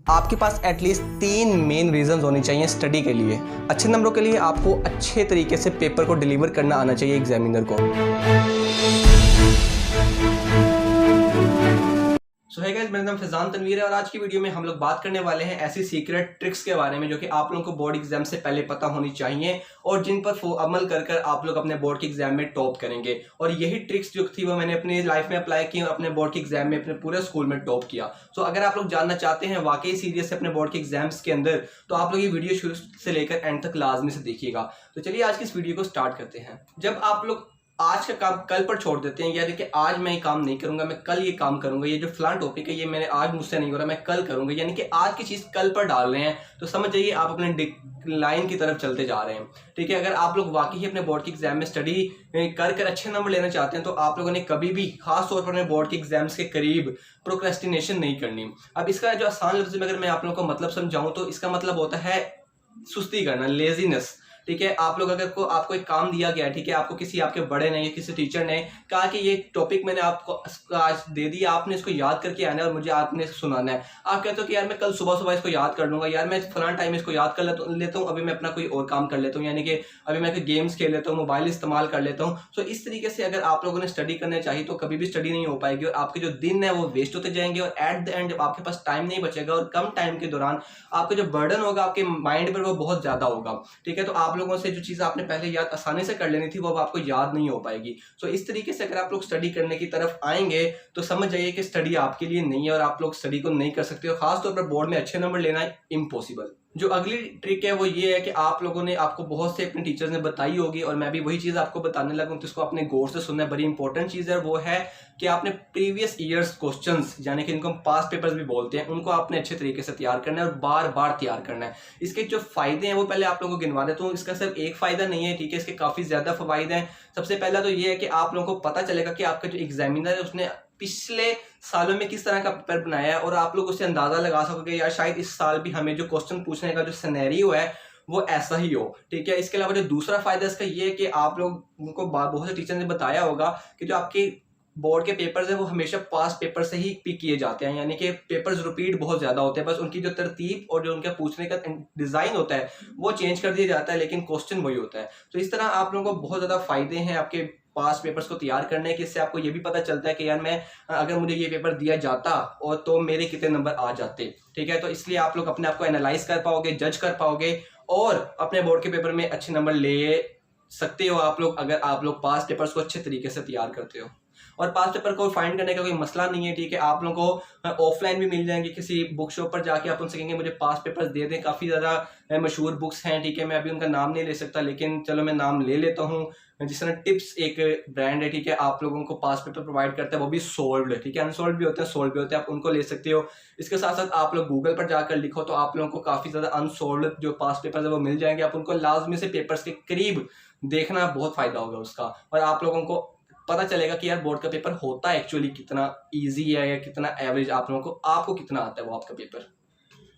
आपके पास at least 3 main reasons होने चाहिए स्टडी के लिए। अच्छे नंबरों के लिए आपको अच्छे तरीके से पेपर को डिलीवर करना आना चाहिए एग्जामिनर को। सो है गाइस, मेरा नाम फैजान तनवीर है और आज की वीडियो में हम लोग बात करने वाले हैं ऐसी सीक्रेट ट्रिक्स के बारे में जो कि आप लोगों को बोर्ड एग्जाम से पहले पता होनी चाहिए और जिन पर अमल कर कर आप लोग अपने बोर्ड के एग्जाम में टॉप करेंगे। और यही ट्रिक्स जो थी वो मैंने अपनी लाइफ में अप्लाई की और अपने बोर्ड के एग्जाम में अपने पूरे स्कूल में टॉप किया। सो अगर आप लोग जानना चाहते हैं वाकई सीरियस है अपने बोर्ड के एग्जाम्स के अंदर, तो आप लोग ये वीडियो शुरू से लेकर एंड तक लाजमी से देखिएगा। तो चलिए आज की इस वीडियो को स्टार्ट करते हैं। जब आप लोग आज का काम कल पर छोड़ देते हैं, यानी कि आज मैं ये काम नहीं करूंगा, मैं कल ये काम करूंगा, ये जो फलान टॉपिक है ये मैंने आज मुझसे नहीं हो रहा, मैं कल करूंगा, यानी कि आज की चीज कल पर डाल रहे हैं, तो समझ जाइए आप अपने डिक्लाइन की तरफ चलते जा रहे हैं। ठीक है, अगर आप लोग वाकई ही अपने बोर्ड के एग्जाम में स्टडी कर कर अच्छे नंबर लेना चाहते हैं तो आप लोगों ने कभी भी खास तौर पर अपने बोर्ड के एग्जाम्स के करीब प्रोक्रेस्टिनेशन नहीं करनी। अब इसका जो आसान लफ्ज में अगर मैं आप लोगों को मतलब समझाऊं तो इसका मतलब होता है सुस्ती करना, लेजीनेस। ठीक है, आप लोग अगर आपको एक काम दिया गया है, ठीक है, आपको किसी आपके बड़े ने या किसी टीचर ने कहा कि ये टॉपिक मैंने आपको आज दे दिया, आपने इसको याद करके आना है और मुझे आपने सुनाना है। आप कहते हो कि यार मैं कल सुबह सुबह इसको याद कर लूंगा, यार मैं फलान टाइम इसको याद कर लेता हूँ, अभी मैं अपना कोई और काम कर लेता हूँ, यानी कि अभी मैं गेम्स खेल लेता हूँ, मोबाइल इस्तेमाल कर लेता हूँ। तो इस तरीके से अगर आप लोगों ने स्टडी करना चाहिए तो कभी भी स्टडी नहीं हो पाएगी और आपके जो दिन है वो वेस्ट होते जाएंगे और एट द एंड जब आपके पास टाइम नहीं बचेगा और कम टाइम के दौरान आपका जो बर्डन होगा आपके माइंड पर वो बहुत ज्यादा होगा। ठीक है, तो आप लोगों से जो चीज आपने पहले याद आसानी से कर लेनी थी वो अब आपको याद नहीं हो पाएगी। सो इस तरीके से अगर आप लोग स्टडी करने की तरफ आएंगे तो समझ जाइए कि स्टडी आपके लिए नहीं है और आप लोग स्टडी को नहीं कर सकते और खासतौर पर बोर्ड में अच्छे नंबर लेना इम्पॉसिबल। जो अगली ट्रिक है वो ये है कि आप लोगों ने आपको बहुत से अपने टीचर्स ने बताई होगी और मैं भी वही चीज आपको बताने लगा तो इसको अपने गौर से सुनना है। बड़ी इंपॉर्टेंट चीज है, वो है कि आपने प्रीवियस ईयर्स क्वेश्चंस यानी कि इनको हम पास्ट पेपर्स भी बोलते हैं, उनको आपने अच्छे तरीके से तैयार करना है और बार बार तैयार करना है। इसके जो फायदे हैं वो पहले आप लोगों को गिनवा देता हूँ। इसका सिर्फ एक फायदा नहीं है, ठीक है, इसके काफी ज्यादा फवायद हैं। सबसे पहला तो ये है कि आप लोगों को पता चलेगा कि आपका जो एग्जामिनर है उसने पिछले सालों में किस तरह का पेपर बनाया है और आप लोग उससे अंदाजा लगा सकोगे यार शायद इस साल भी हमें जो क्वेश्चन पूछने का जो सिनेरियो है वो ऐसा ही हो। ठीक है, इसके अलावा जो दूसरा फायदा इसका ये है कि आप लोगों को बहुत से टीचर ने बताया होगा कि जो आपके बोर्ड के पेपर्स है वो हमेशा पास पेपर से ही पिक किए जाते हैं, यानी कि पेपर्स रिपीट बहुत ज्यादा होते हैं, बस उनकी जो तरतीब और जो उनका पूछने का डिजाइन होता है वो चेंज कर दिया जाता है लेकिन क्वेश्चन वही होता है। तो इस तरह आप लोगों को बहुत ज्यादा फायदे हैं आपके पास पेपर्स को तैयार करने के। इससे आपको ये भी पता चलता है कि यार मैं अगर मुझे ये पेपर दिया जाता और तो मेरे कितने नंबर आ जाते। ठीक है, तो इसलिए आप लोग अपने आप को एनालाइज कर पाओगे, जज कर पाओगे और अपने बोर्ड के पेपर में अच्छे नंबर ले सकते हो आप लोग अगर आप लोग पास पेपर्स को अच्छे तरीके से तैयार करते हो। और पास पेपर को फाइंड करने का कोई मसला नहीं है। ठीक है, आप लोगों को ऑफलाइन भी मिल जाएंगे, किसी बुक शॉप पर जाके आप उनसे कहेंगे मुझे पास पेपर्स दे दें। काफ़ी ज़्यादा मशहूर बुक्स हैं, ठीक है, मैं अभी उनका नाम नहीं ले सकता लेकिन चलो मैं नाम ले लेता हूँ। जिस तरह टिप्स एक ब्रांड है, ठीक है, आप लोगों को पास पेपर प्रोवाइड करता है, वो भी सोल्व्ड है। ठीक है, अनसोल्व भी होते हैं, सोल्व भी होते हैं, आप उनको ले सकते हो। इसके साथ साथ आप लोग गूगल पर जाकर लिखो तो आप लोगों को काफ़ी ज़्यादा अनसोल्व जो पास पेपर्स है वो मिल जाएंगे। आप उनको लाजमी से पेपर्स के करीब देखना, बहुत फायदा होगा उसका और आप लोगों को पता चलेगा कि यार बोर्ड का पेपर होता है एक्चुअली कितना इजी है या कितना एवरेज आप लोगों को आपको कितना आता है वो आपका पेपर।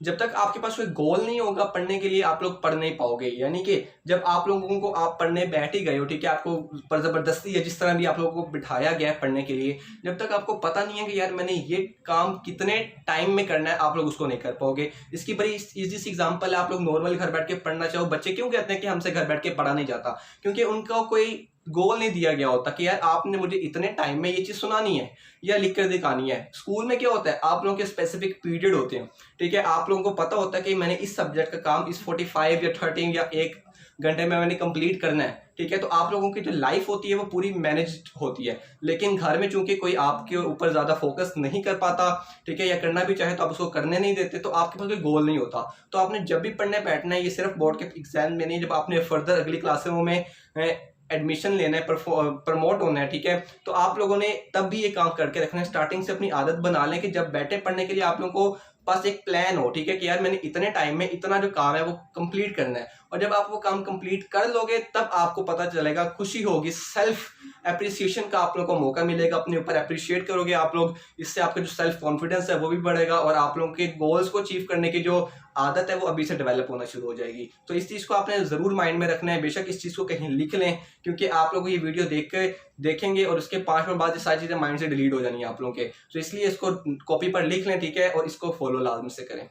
जब तक आपके पास कोई गोल नहीं होगा पढ़ने के लिए आप लोग पढ़ नहीं पाओगे, यानी कि जब आप लोगों को आप पढ़ने बैठ ही गए हो, ठीक है, आपको पर जबरदस्ती है जिस तरह भी आप लोगों को बिठाया गया है पढ़ने के लिए, जब तक आपको पता नहीं है कि यार मैंने ये काम कितने टाइम में करना है आप लोग उसको नहीं कर पाओगे। इसकी बड़ी इजी सी एग्जांपल है, आप लोग नॉर्मली घर बैठ के पढ़ना चाहो। बच्चे क्यों कहते हैं कि हमसे घर बैठ के पढ़ा नहीं जाता? क्योंकि उनका कोई गोल नहीं दिया गया होता कि यार आपने मुझे इतने टाइम में ये चीज सुनानी है या लिख कर दिखानी है। स्कूल में क्या होता है, आप लोगों के स्पेसिफिक पीरियड होते हैं। ठीक है, आप लोगों को पता होता है कि मैंने इस सब्जेक्ट का काम इस 45 या 30 या 1 घंटे में मैंने कंप्लीट करना है। ठीक है, तो आप लोगों की जो लाइफ होती है वो पूरी मैनेज्ड होती है, लेकिन घर में चूंकि कोई आपके ऊपर ज्यादा फोकस नहीं कर पाता, ठीक है, या करना भी चाहे तो आप उसको करने नहीं देते, तो आपके पास कोई गोल नहीं होता। तो आपने जब भी पढ़ने बैठना है, ये सिर्फ बोर्ड के एग्जाम में नहीं, जब आपने फर्दर अगली क्लासों में एडमिशन लेना है, प्रमोट होना है, ठीक है, तो आप लोगों ने तब भी ये काम करके रखना है। स्टार्टिंग से अपनी आदत बना लें कि जब बैठे पढ़ने के लिए आप लोगों को पास एक प्लान हो, ठीक है, कि यार मैंने इतने टाइम में इतना जो काम है वो कंप्लीट करना है। और जब आप वो काम कंप्लीट कर लोगे तब आपको पता चलेगा, खुशी होगी, सेल्फ एप्रिसिएशन का आप लोगों को मौका मिलेगा, अपने ऊपर अप्रिशिएट करोगे आप लोग। इससे आपका जो सेल्फ कॉन्फिडेंस है वो भी बढ़ेगा और आप लोगों के गोल्स को अचीव करने की जो आदत है वो अभी से डेवलप होना शुरू हो जाएगी। तो इस चीज को आपने जरूर माइंड में रखना है। बेशक इस चीज को कहीं लिख लें, क्योंकि आप लोग ये वीडियो देखेंगे और उसके 5 मिनट बाद ये सारी चीजें माइंड से डिलीट हो जानी है आप लोगों के। तो इसलिए इसको कॉपी पर लिख लें, ठीक है, और इसको फॉलो लाजमी से करें।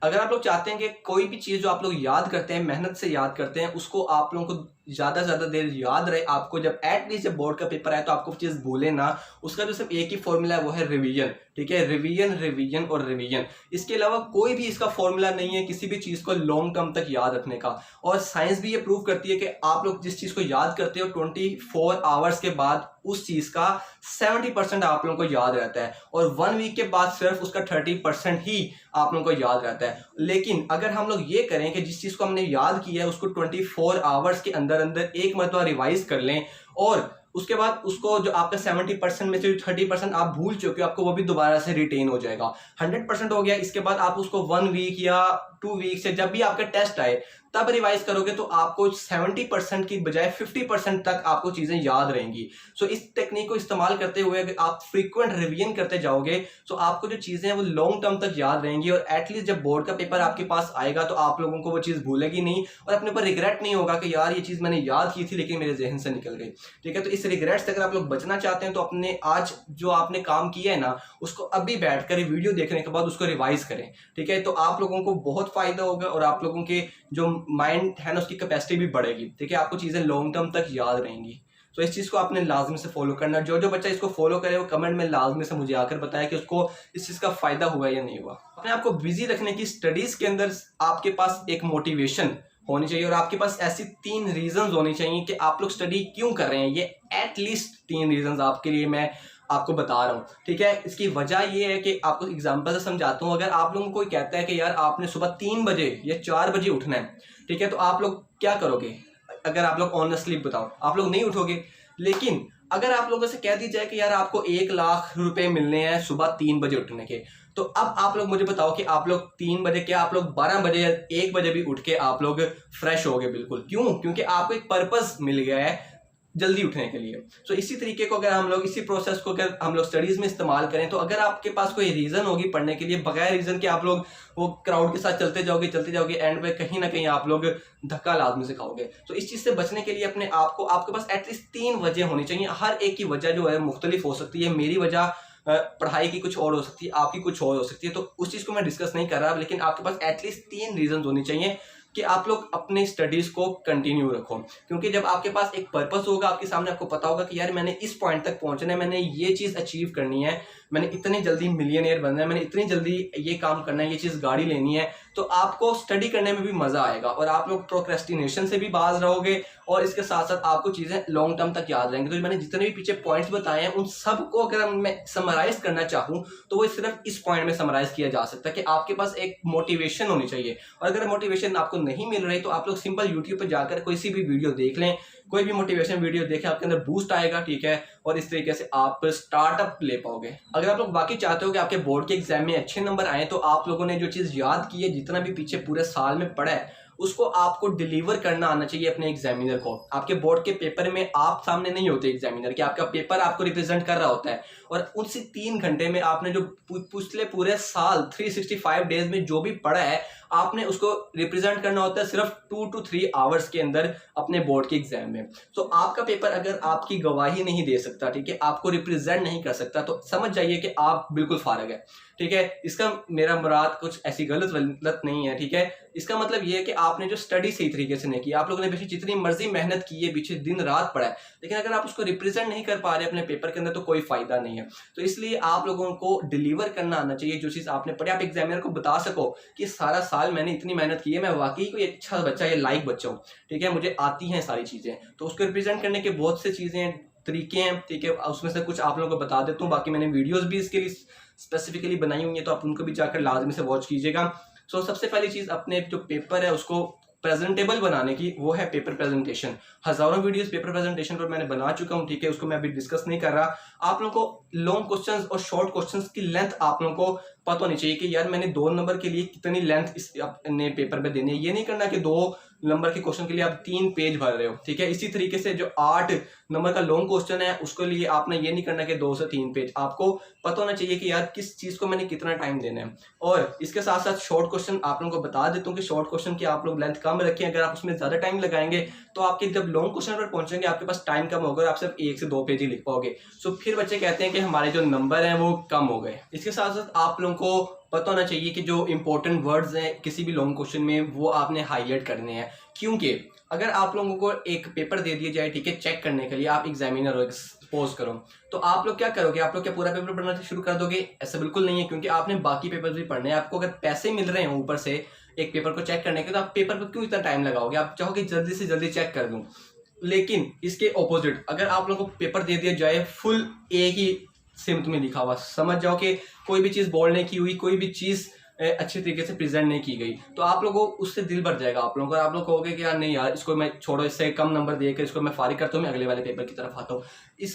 अगर आप लोग चाहते हैं कि कोई भी चीज़ जो आप लोग याद करते हैं, मेहनत से याद करते हैं, उसको आप लोगों को ज़्यादा से ज़्यादा देर याद रहे, आपको जब एटलीस्ट जब बोर्ड का पेपर आए तो आपको चीज़ भूले ना, उसका जो सिर्फ एक ही फॉर्मूला है वो है रिवीजन। ठीक है, रिवीजन रिवीजन और रिवीजन। इसके अलावा कोई भी इसका फॉर्मूला नहीं है किसी भी चीज़ को लॉन्ग टर्म तक याद रखने का। और साइंस भी ये प्रूव करती है कि आप लोग जिस चीज़ को याद करते हो 24 आवर्स के बाद उस चीज़ का 70% आप लोगों को याद रहता है, और 1 वीक के बाद सिर्फ उसका 30% ही आप लोगों को याद रहता है। लेकिन अगर हम लोग ये करें कि जिस चीज़ को हमने याद किया है उसको 24 आवर्स के अंदर अंदर एक मरतबा रिवाइज कर लें, और उसके बाद उसको जो आपका 70% में से 30% आप भूल चुके हो, आपको वो भी दोबारा से रिटेन हो जाएगा। 100% हो गया। इसके बाद आप उसको 1 वीक या 2 वीक से जब भी आपका टेस्ट आए तब रिवाइज करोगे तो आपको 70% की बजाय 50% तक आपको चीजें याद रहेंगी। सो इस टेक्निक को इस्तेमाल करते हुए अगर आप फ्रीक्वेंट रिवीजन करते जाओगे तो आपको जो चीजें हैं वो लॉन्ग टर्म तक याद रहेंगी, और एटलीस्ट जब बोर्ड का पेपर आपके पास आएगा तो आप लोगों को वो चीज भूलेगी नहीं, और अपने ऊपर रिग्रेट नहीं होगा कि यार ये चीज मैंने याद की थी लेकिन मेरे जहन से निकल गई। ठीक है, तो इस रिग्रेट से अगर आप लोग बचना चाहते हैं तो अपने आज जो आपने काम किया है ना उसको अभी बैठकर वीडियो देखने के बाद उसको रिवाइज करें। ठीक है, तो आप लोगों को बहुत फायदा होगा, और आप लोगों के जो माइंड है ना उसकी कैपेसिटी भी बढ़ेगी। ठीक है, आपको चीजें लॉन्ग टर्म तक याद रहेंगी। तो इस चीज को आपने लाजमी से फॉलो करना। जो जो बच्चा इसको फॉलो करे वो कमेंट में लाजमी से मुझे आकर बताया कि उसको इस चीज का फायदा हुआ या नहीं हुआ। अपने आपको बिजी रखने की स्टडीज के अंदर आपके पास एक मोटिवेशन होनी चाहिए, और आपके पास ऐसी 3 रीजंस होनी चाहिए कि आप लोग स्टडी क्यों कर रहे हैं। ये एटलीस्ट 3 रीजंस आपके लिए मैं आपको बता रहा हूँ। ठीक है, इसकी वजह ये है कि आपको एग्जांपल से समझाता हूँ। अगर आप लोगों को कोई कहता है कि यार आपने सुबह 3 बजे या 4 बजे उठना है, ठीक है, तो आप लोग क्या करोगे? अगर आप लोग ऑनेस्टली बताओ, आप लोग नहीं उठोगे। लेकिन अगर आप लोगों से कह दी जाए कि यार आपको 1 लाख रुपए मिलने हैं सुबह 3 बजे उठने के, तो अब आप लोग मुझे बताओ कि आप लोग 3 बजे क्या आप लोग 12 बजे या 1 बजे भी उठ के आप लोग फ्रेश हो गए? बिल्कुल। क्यों? क्योंकि आपको एक पर्पस मिल गया है जल्दी उठने के लिए। सो इसी तरीके को अगर हम लोग इसी प्रोसेस को अगर हम लोग स्टडीज में इस्तेमाल करें, तो अगर आपके पास कोई रीजन होगी पढ़ने के लिए, बगैर रीजन के आप लोग वो क्राउड के साथ चलते जाओगे एंड पे कहीं ना कहीं आप लोग धक्का लाजमी से खाओगे। तो इस चीज से बचने के लिए अपने आप को आपके पास एटलीस्ट 3 वजह होनी चाहिए। हर एक की वजह जो है मुख्तलिफ हो सकती है। मेरी वजह पढ़ाई की कुछ और हो सकती है, आपकी कुछ और हो सकती है, तो उस चीज को मैं डिस्कस नहीं कर रहा, लेकिन आपके पास एटलीस्ट 3 रीजन होनी चाहिए कि आप लोग अपने स्टडीज को कंटिन्यू रखो। क्योंकि जब आपके पास एक पर्पस होगा आपके सामने, आपको पता होगा कि यार मैंने इस पॉइंट तक पहुंचना है, मैंने ये चीज अचीव करनी है, मैंने इतनी जल्दी मिलियनेयर बनना है, मैंने इतनी जल्दी ये काम करना है, ये चीज गाड़ी लेनी है, तो आपको स्टडी करने में भी मजा आएगा, और आप लोग प्रोक्रेस्टिनेशन से भी बाज रहोगे, और इसके साथ साथ आपको चीजें लॉन्ग टर्म तक याद रहेंगी। तो मैंने जितने भी पीछे पॉइंट्स बताए हैं उन सबको अगर मैं समराइज करना चाहूँ तो वो सिर्फ इस पॉइंट में समराइज किया जा सकता है कि आपके पास एक मोटिवेशन होनी चाहिए। और अगर मोटिवेशन आपको नहीं मिल रही तो आप लोग सिंपल यूट्यूब पर जाकर कोई सी भी वीडियो देख लें, कोई भी मोटिवेशन वीडियो देखें, आपके अंदर बूस्ट आएगा। ठीक है, और इस तरीके से आप स्टार्टअप ले पाओगे। अगर आप लोग वाकई चाहते हो कि आपके बोर्ड के एग्जाम में अच्छे नंबर आए, तो आप लोगों ने जो चीज याद की है, जितना भी पीछे पूरे साल में पढ़ा है, उसको आपको डिलीवर करना आना चाहिए अपने एग्जामिनर को। आपके बोर्ड के पेपर में आप सामने नहीं होते एग्जामिनर के, आपका पेपर आपको रिप्रेजेंट कर रहा होता है, और उसी 3 घंटे में आपने जो पिछले पूरे साल 365 डेज में जो भी पढ़ा है, आपने उसको रिप्रेजेंट करना होता है सिर्फ 2 to 3 आवर्स के अंदर अपने बोर्ड के एग्जाम में। तो आपका पेपर अगर आपकी गवाही नहीं दे सकता, ठीक है, आपको रिप्रेजेंट नहीं कर सकता, तो समझ जाइए कि आप बिल्कुल फारग है। ठीक है, इसका मेरा मुराद कुछ ऐसी गलत नहीं है। ठीक है, इसका मतलब ये है कि आपने जो स्टडी सही तरीके से नहीं की, आप लोगों ने पीछे जितनी मर्जी मेहनत की है, पीछे दिन रात पढ़ा है, लेकिन अगर आप उसको रिप्रेजेंट नहीं कर पा रहे अपने पेपर के अंदर तो कोई फायदा नहीं है। तो इसलिए आप लोगों को डिलीवर करना आना चाहिए जो चीज आपने पढ़ी। आप एग्जामिनर को बता सको कि सारा साल मैंने इतनी मेहनत की है, मैं वाकई कोई अच्छा बच्चा या लाइक बच्चा हूँ। ठीक है, मुझे आती हैं सारी चीजें। तो उसको रिप्रेजेंट करने के बहुत से चीजें तरीके हैं। ठीक है, उसमें से कुछ आप लोगों को बता देता हूँ, बाकी मैंने वीडियोस भी इसके लिए स्पेसिफिकली बनाई हुई है, तो आप उनको भी जाकर लाजमी से वॉच कीजिएगा। सो सबसे पहली चीज अपने जो पेपर है उसको प्रेजेंटेबल बनाने की, वो है पेपर प्रेजेंटेशन। हजारों वीडियोस पेपर प्रेजेंटेशन पर मैंने बना चुका हूं। ठीक है, उसको मैं अभी डिस्कस नहीं कर रहा। आप लोगों को लॉन्ग क्वेश्चंस और शॉर्ट क्वेश्चंस की लेंथ आप लोगों को पता होनी चाहिए कि यार मैंने 2 नंबर के लिए कितनी लेंथ इस अपने पेपर पे देनी है। ये नहीं करना कि 2 नंबर के क्वेश्चन के लिए आप 3 पेज भर रहे हो। ठीक है, इसी तरीके से जो 8 नंबर का लॉन्ग क्वेश्चन है उसके लिए आपने ये नहीं करना कि 2 से 3 पेज। आपको पता होना चाहिए कि यार किस चीज को मैंने कितना टाइम देना है। और इसके साथ साथ शॉर्ट क्वेश्चन आप लोगों को बता देता हूँ कि शॉर्ट क्वेश्चन की आप लोग लेंथ कम रखें। अगर आप उसमें ज्यादा टाइम लगाएंगे तो आपके जब लॉन्ग क्वेश्चन पर पहुंचेंगे आपके पास टाइम कम होगा और आप सिर्फ 1 से 2 पेज ही लिख पाओगे। सो फिर बच्चे कहते हैं कि हमारे जो नंबर हैं वो कम हो गए। इसके साथ साथ आप लोगों को पता होना चाहिए कि जो इंपॉर्टेंट वर्ड्स हैं किसी भी लॉन्ग क्वेश्चन में वो आपने हाईलाइट करने हैं। क्योंकि अगर आप लोगों को एक पेपर दे दिया जाए, ठीक है, चेक करने के लिए, आप एग्जामिनर हो सपोज करो, तो आप लोग क्या करोगे? आप लोग क्या पूरा पेपर पढ़ना शुरू कर दोगे? ऐसा बिल्कुल नहीं है, क्योंकि आपने बाकी पेपर भी पढ़ने हैं। आपको अगर पैसे मिल रहे हैं ऊपर से एक पेपर को चेक करने के, तो आप पेपर पर क्यों इतना टाइम लगाओगे? आप चाहोगे जल्दी से जल्दी चेक कर दूं। लेकिन इसके ऑपोजिट अगर आप लोगों को पेपर दे दिया जाए फुल एक ही सिमत में लिखा हुआ, समझ जाओ कि कोई भी चीज़ बोल्ड नहीं की हुई, कोई भी चीज़ अच्छी तरीके से प्रेजेंट नहीं की गई, तो आप लोगों को उससे दिल भर जाएगा आप लोगों का। आप लोग कहोगे कि यार नहीं यार, इसको मैं छोड़ो, इससे कम नंबर देकर इसको मैं फारिग करता हूँ, मैं अगले वाले पेपर की तरफ आता हूँ।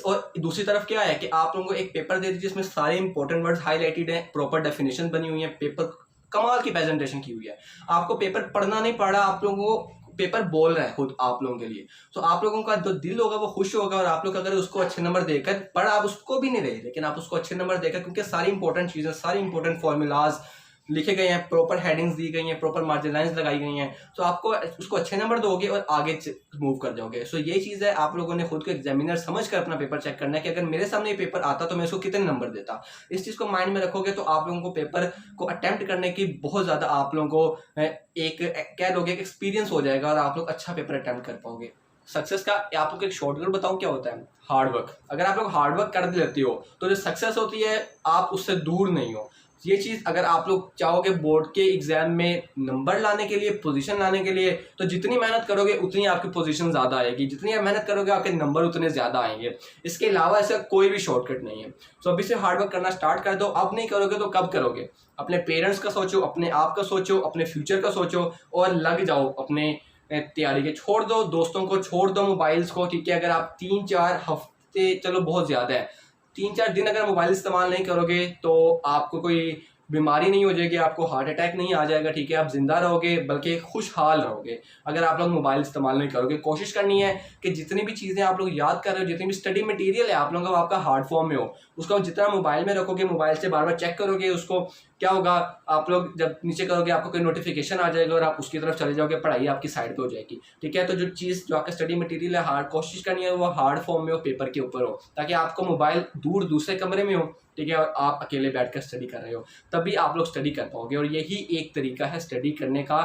और दूसरी तरफ क्या है कि आप लोगों को एक पेपर दे दीजिए जिसमें सारे इंपॉर्टेंट वर्ड्स हाईलाइटेड हैं, प्रॉपर डेफिनेशन बनी हुई है, पेपर कमाल की प्रेजेंटेशन की हुई है। आपको पेपर पढ़ना नहीं पड़ा, आप लोगों को पेपर बोल रहा है खुद आप लोगों के लिए। तो आप लोगों का जो दिल होगा वो खुश होगा, और आप लोग अगर उसको अच्छे नंबर देकर, पढ़ आप उसको भी नहीं रहे, लेकिन आप उसको अच्छे नंबर देकर, क्योंकि सारी इंपॉर्टेंट चीज़ें, सारी इंपॉर्टेंट फॉर्मूलाज लिखे गए हैं, प्रॉपर हेडिंग्स दी गई हैं, प्रॉपर मार्जिन लाइंस लगाई गई हैं, तो आपको उसको अच्छे नंबर दोगे और आगे मूव कर जाओगे। सो ये चीज़ है, आप लोगों ने खुद को एग्जामिनर समझ कर अपना पेपर चेक करना है कि अगर मेरे सामने ये पेपर आता तो मैं इसको कितने नंबर देता। इस चीज़ को माइंड में रखोगे तो आप लोगों को पेपर को अटेम्प्ट करने की बहुत ज़्यादा आप लोगों को एक कह लोगे एक्सपीरियंस हो जाएगा, और आप लोग अच्छा पेपर अटेम्प्ट कर पाओगे। सक्सेस का आप लोग एक शॉर्टकट बताऊं क्या होता है? Hard work. अगर आप लोग हार्ड वर्क कर लेते हो तो जो सक्सेस होती है आप उससे दूर नहीं हो। ये चीज़ अगर आप लोग चाहोगे बोर्ड के एग्जाम में नंबर लाने के लिए, पोजीशन लाने के लिए, तो जितनी मेहनत करोगे उतनी आपकी पोजीशन ज़्यादा आएगी, जितनी आप मेहनत करोगे आपके नंबर उतने ज़्यादा आएंगे। इसके अलावा ऐसा कोई भी शॉर्टकट नहीं है। तो अभी से हार्ड वर्क करना स्टार्ट कर दो। अब नहीं करोगे तो कब करोगे? अपने पेरेंट्स का सोचो, अपने आप का सोचो, अपने फ्यूचर का सोचो, और लग जाओ अपने तैयारी के। छोड़ दो दोस्तों को, छोड़ दो मोबाइल्स को, ठीक है? अगर आप 3-4 हफ्ते, चलो बहुत ज़्यादा है, 3-4 दिन अगर मोबाइल इस्तेमाल नहीं करोगे तो आपको कोई बीमारी नहीं हो जाएगी, आपको हार्ट अटैक नहीं आ जाएगा, ठीक है? आप जिंदा रहोगे, बल्कि खुशहाल रहोगे अगर आप लोग मोबाइल इस्तेमाल नहीं करोगे। कोशिश करनी है कि जितनी भी चीज़ें आप लोग याद कर रहे हो, जितनी भी स्टडी मटेरियल है आप लोगों का, आपका हार्ड फॉर्म में हो, उसको जितना मोबाइल में रखोगे, मोबाइल से बार बार चेक करोगे, उसको क्या होगा, आप लोग जब नीचे करोगे आपको कोई नोटिफिकेशन आ जाएगा और आप उसकी तरफ चले जाओगे, पढ़ाई आपकी साइड पे हो जाएगी, ठीक है? तो जो चीज़, जो आपका स्टडी मटेरियल है, हार्ड कोशिश करनी है वो हार्ड फॉर्म में हो, पेपर के ऊपर हो, ताकि आपको मोबाइल दूर दूसरे कमरे में हो, ठीक है, और आप अकेले बैठकर स्टडी कर रहे हो, तभी आप लोग स्टडी कर पाओगे। और यही एक तरीका है स्टडी करने का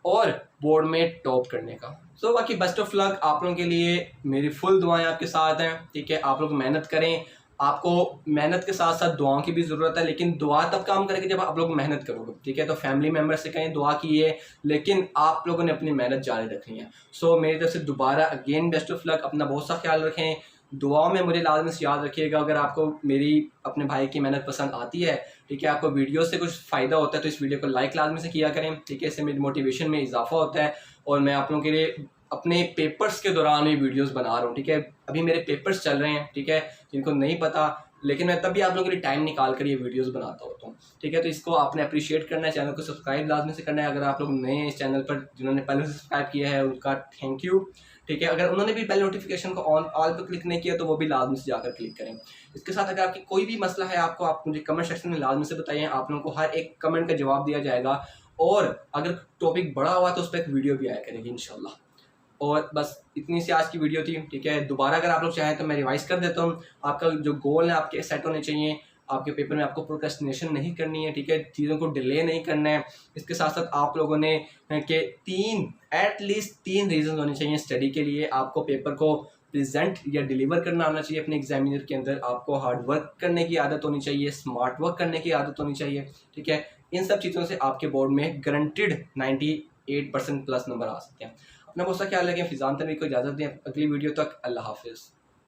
और बोर्ड में टॉप करने का। तो बाकी बेस्ट ऑफ लक आप लोगों के लिए, मेरी फुल दुआएं आपके साथ हैं, ठीक है? आप लोग मेहनत करें, आपको मेहनत के साथ साथ दुआओं की भी ज़रूरत है, लेकिन दुआ तब काम करेगी जब आप लोग मेहनत करोगे, ठीक है? तो फैमिली मेम्बर से कहें दुआ कीजिए, लेकिन आप लोगों ने अपनी मेहनत जारी रखनी है। सो मेरी तरफ से दोबारा अगेन बेस्ट ऑफ लक, अपना बहुत सा ख्याल रखें, दुआओं में मुझे लाजमी से याद रखिएगा। अगर आपको मेरी अपने भाई की मेहनत पसंद आती है, ठीक है, आपको वीडियो से कुछ फ़ायदा होता है, तो इस वीडियो को लाइक लाजमी से किया करें, ठीक है? इससे मेरी मोटिवेशन में इजाफा होता है, और मैं आप लोगों के लिए अपने पेपर्स के दौरान ही वीडियोस बना रहा हूँ, ठीक है? अभी मेरे पेपर्स चल रहे हैं, ठीक है, जिनको नहीं पता, लेकिन मैं तभी आप लोगों के लिए टाइम निकाल कर ये वीडियोस बनाता होता हूँ, ठीक है? तो इसको आपने अप्रिशिएट करना है, चैनल को सब्सक्राइब लाजमी से करना है। अगर आप लोग नए हैं इस चैनल पर, जिन्होंने पहले से सब्सक्राइब किया है उनका थैंक यू, ठीक है? अगर उन्होंने भी बेल नोटिफिकेशन को ऑल पर क्लिक नहीं किया तो वो भी लाजमी से जाकर क्लिक करें। इसके साथ अगर आपकी कोई भी मसला है, आपको, आप मुझे कमेंट सेक्शन में लाजमी से बताइए, आप लोगों को हर एक कमेंट का जवाब दिया जाएगा, और अगर टॉपिक बड़ा हुआ तो उस पर एक वीडियो भी आया करेगी इंशाल्लाह। और बस इतनी सी आज की वीडियो थी, ठीक है? दोबारा अगर आप लोग चाहें तो मैं रिवाइज कर देता हूँ। आपका जो गोल है आपके सेट होने चाहिए, आपके पेपर में आपको प्रोक्रेस्टिनेशन नहीं करनी है, ठीक है? चीज़ों को डिले नहीं करना है। इसके साथ साथ आप लोगों ने के एटलीस्ट 3 रीज़न होने चाहिए स्टडी के लिए। आपको पेपर को प्रेजेंट या डिलीवर करना आना चाहिए अपने एग्जामिनर के अंदर, आपको हार्ड वर्क करने की आदत होनी चाहिए, स्मार्ट वर्क करने की आदत होनी चाहिए, ठीक है? इन सब चीज़ों से आपके बोर्ड में गारंटेड 98% प्लस नंबर आ सकते हैं। अपना बहुत सा ख्याल रखें। फिजान तनवीर को इजाज़त दें। अगली वीडियो तक अल्लाह हाफिज़।